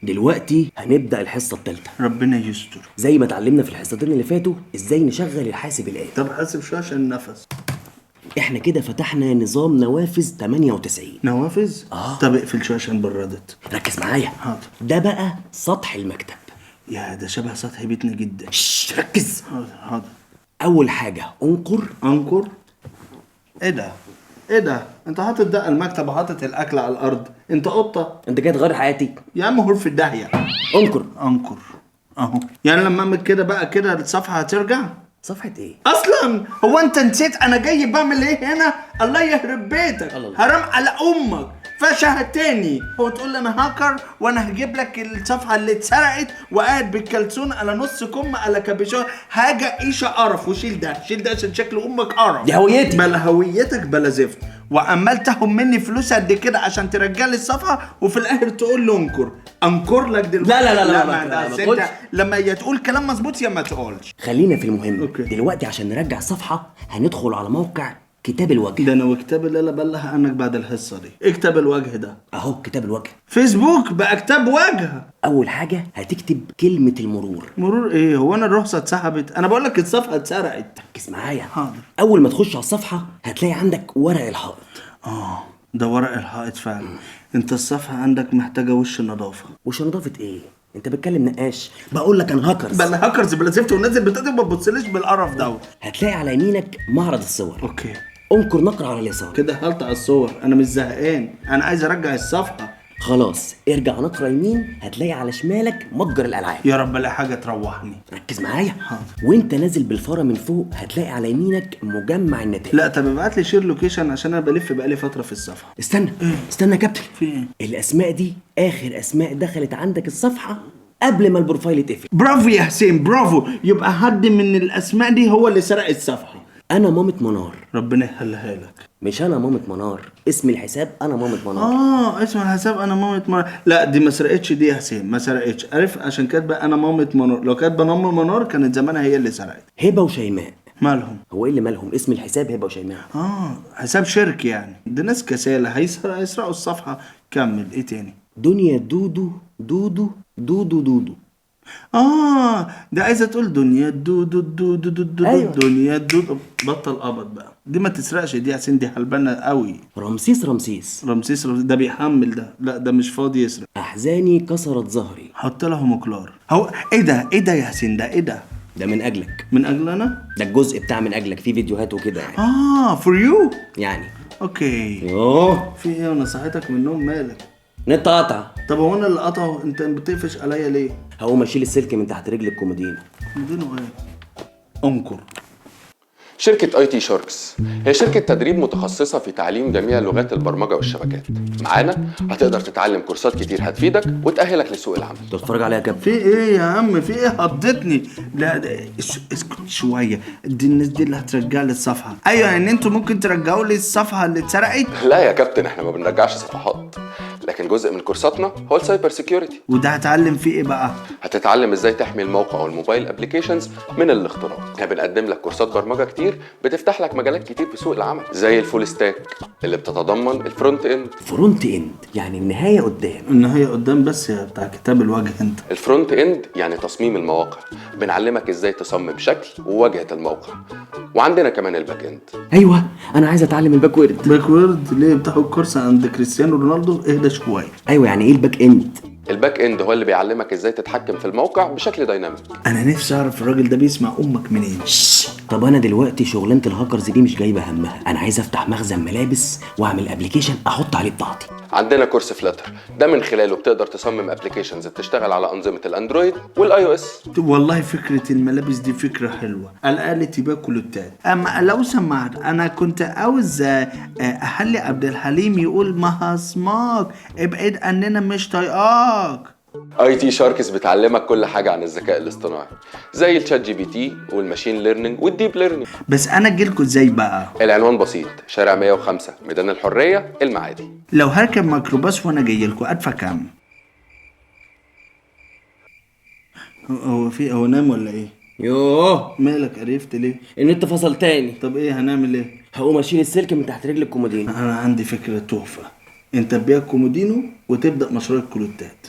دلوقتي هنبدأ الحصة التالتة. ربنا يستر. زي ما اتعلمنا في الحصتين اللي فاتوا ازاي نشغل الحاسب الآلي. طب حاسب شويه عشان النفس. احنا كده فتحنا نظام نوافذ 98. نوافذ؟ طب اقفل شويه عشان بردت. ركز معايا. حاضر. ده بقى سطح المكتب. يا ده شبه سطح بيتنا جدا. ركز. حاضر. اول حاجة انقر. ايه ده؟ انت حاطط ده المكتب وحاطط الاكل على الارض، انت قطه؟ انت جاي تغير حياتي يا عم هور في الداهيه. انقر اهو. يعني لما اعمل كده بقى كده الصفحه هترجع؟ صفحة ايه؟ اصلا هو انت نسيت انا جاي بعمل ايه هنا؟ الله يهرب بيتك. الله. حرام على امك. فشهتني هو تقول لي انا هاكر وانا هجيب لك الصفحه اللي اتسرقت وقاعد بالكلسون على نص كم على كابيشون حاجه عيشه قرف. وشيل ده عشان شكل امك قرف. دي هويتي. بلا هويتك بلا زفت. وعمال تاخد مني فلوس قد كده عشان ترجع لي الصفحه وفي الاخر تقول لي انكر لك دلوقتي. لا ما تقولش. لما يا تقول كلام مظبوط يا ما تقولش. خلينا في المهم. أوكي. دلوقتي عشان نرجع الصفحة هندخل على موقع كتاب الوجه. ده انا وكتاب اللي انا بلح عنك بعد الحصه دي. ايه كتاب الوجه ده؟ اهو كتاب الوجه. فيسبوك بقى كتاب وجه. اول حاجة هتكتب كلمة المرور. مرور ايه؟ هو انا الرخصه اتسحبت؟ انا بقول لك الصفحه اتسرقت. ركز معايا. حاضر. اول ما تخش على الصفحة هتلاقي عندك ورق الحائط. ده ورق الحائط فعلا. انت الصفحه عندك محتاجه وش نظافه. وش نظافة ايه؟ انت بتكلم نقاش. بقول لك انا هاكرز. بلا هاكرز بلا زفت ونازل بتقدم ما تبصليش بالقرف ده. هتلاقي على يمينك معرض الصور. اوكي. انقر نقر على اليسار. كده هقطع الصور. انا مش زهقان، انا عايز ارجع الصفحه. خلاص ارجع نقرة يمين هتلاقي على شمالك متجر الالعاب. يا رب الاقي حاجه تروحني. ركز معايا. حاضر. وانت نازل بالفاره من فوق هتلاقي على يمينك مجمع النتائج. لا طب ابعت لي شير لوكيشن عشان انا بلف بقالي فتره في الصفحه. استنى يا كابتن. في ايه؟ الاسماء دي اخر اسماء دخلت عندك الصفحه قبل ما البروفايل يتقفل. برافو يا حسين برافو. يبقى حد من الاسماء دي هو اللي سرق الصفحه. انا مامة منار. ربنا يحلها لك. مش انا مامة منار، اسم الحساب انا مامة منار. اسم الحساب انا مامة منار. لا دي ما سرقتش دي يا حسين، ما سرقتش. عارف عشان كاتبه انا مامة منار. لو كاتبه مامة منار كانت زمانها هي اللي سرقت. هبه وشيماء. مالهم؟ هو ايه اللي مالهم؟ اسم الحساب هبه وشيماء. حساب شرك يعني. دي ناس كسالة هيسرقوا الصفحه. كمل. ايه تاني؟ دنيا دودو دودو دودو دودو. ده عايزه تقول دنيا دودو دودو دودو. أيوة. دنيا دودو. بطل قبض بقى. دي ما تسرقش دي يا حسين، دي حلبانه قوي. رمسيس ده بيحمل ده. لا ده مش فاضي يسرق. احزاني كسرت ظهري. حط له مكلار. هو ايه ده يا حسين؟ ده ايه ده؟ ده من اجلك. من اجل انا؟ ده الجزء بتاع من اجلك فيه فيديوهات وكده يعني. فور يو يعني اوكي. يوه في ايه؟ وانا صحيتك من النوم مالك؟ نت قطع. طب هو انا اللي قطعه؟ انت بتقفش عليا ليه؟ هقوم اشيل السلك من تحت رجل الكومودين. مدينه ايه؟ انكر. شركة اي تي شاركس هي شركة تدريب متخصصة في تعليم جميع لغات البرمجة والشبكات. معانا هتقدر تتعلم كورسات كتير هتفيدك وتأهلك لسوق العمل. تتفرج عليها يا كابتن. في ايه يا عم؟ في ايه؟ هضتني. لا ده اسكت شويه. دي الناس دي اللي هترجع لي الصفحه. ايوه يعني انتوا ممكن ترجعوا لي الصفحه اللي اتسرقت؟ لا يا كابتن احنا ما بنرجعش صفحات، لكن جزء من كورساتنا هو السايبر سيكيورتي. وده هتعلم فيه ايه بقى؟ هتتعلم ازاي تحمي الموقع والموبايل ابلكيشنز من الاختراق. احنا بنقدم لك كورسات برمجه كتير بتفتح لك مجالات كتير في سوق العمل، زي الفول ستاك اللي بتتضمن الفرونت اند. فرونت اند يعني النهايه قدام. النهايه قدام بس يا بتاع كتاب الوجه انت. الفرونت اند يعني تصميم المواقع، بنعلمك ازاي تصمم شكل وواجهه الموقع. وعندنا كمان الباك اند. ايوه انا عايز اتعلم الباك وورد. باك وورد ليه؟ بتاخد كورس عند كريستيانو رونالدو؟ اهدى شويه. ايوه يعني ايه الباك اند؟ الباك اند هو اللي بيعلمك ازاي تتحكم في الموقع بشكل دايناميك. انا نفسي اعرف الراجل ده بيسمع امك منين. طب انا دلوقتي شغلانه الهاكرز دي مش جايبه همها. انا عايز افتح مخزن ملابس واعمل ابلكيشن احط عليه بضاعتي. عندنا كورس فلاتر ده من خلاله بتقدر تصمم ابلكيشنز بتشتغل على انظمه الاندرويد والاي او اس. والله فكره الملابس دي فكره حلوه. على الاقل تبقى كلوتات. اما لو سمعت انا كنت عاوز احلي عبد الحليم يقول ما هسمعك ابعد عننا مش طايقاك. اي تي شاركس بتعلمك كل حاجه عن الذكاء الاصطناعي زي الشات جي بي تي والماشين ليرنينج والديب ليرنينج. بس انا اجيلكوا ازاي بقى؟ العنوان بسيط، شارع 105 ميدان الحريه المعادي. لو هركب ميكروباص وانا جايلكوا ادفع كام؟ هو نام ولا ايه؟ يوه مالك قرفت ليه؟ النت فصل تاني. طب ايه هنعمل ايه؟ هقوم اشيل السلك من تحت رجل الكومودين. انا عندي فكره تحفه. انت تبيع كومودينو وتبدا مشروع الكلوتات.